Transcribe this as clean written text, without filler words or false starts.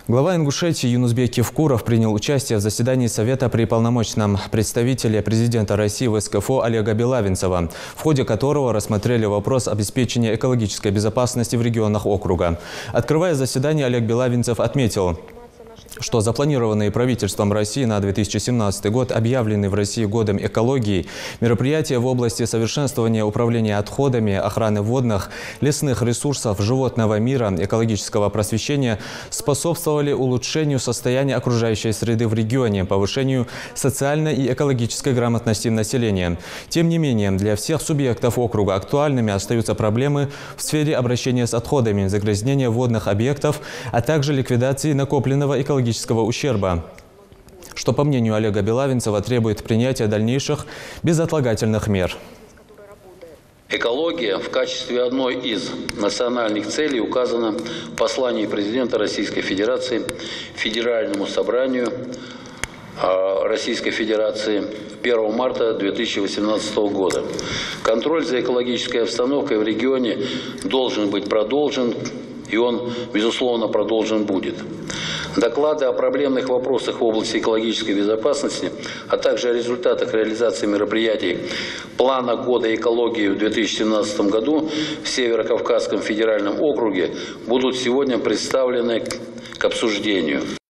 Глава Ингушетии Юнусбек Евкуров принял участие в заседании Совета при полномочном представителе президента России в СКФО Олега Белавинцева, в ходе которого рассмотрели вопрос обеспечения экологической безопасности в регионах округа. Открывая заседание, Олег Белавинцев отметил, что запланированные правительством России на 2017 год, объявленный в России годом экологии, мероприятия в области совершенствования управления отходами, охраны водных, лесных ресурсов, животного мира, экологического просвещения способствовали улучшению состояния окружающей среды в регионе, повышению социальной и экологической грамотности населения. Тем не менее, для всех субъектов округа актуальными остаются проблемы в сфере обращения с отходами, загрязнения водных объектов, а также ликвидации накопленного экологического ущерба, что, по мнению Олега Белавинцева, требует принятия дальнейших безотлагательных мер. Экология в качестве одной из национальных целей указана в послании президента Российской Федерации Федеральному собранию Российской Федерации 1 марта 2018 года. Контроль за экологической обстановкой в регионе должен быть продолжен, и он, безусловно, продолжен будет. Доклады о проблемных вопросах в области экологической безопасности, а также о результатах реализации мероприятий плана года экологии в 2017 году в Северо-Кавказском федеральном округе будут сегодня представлены к обсуждению.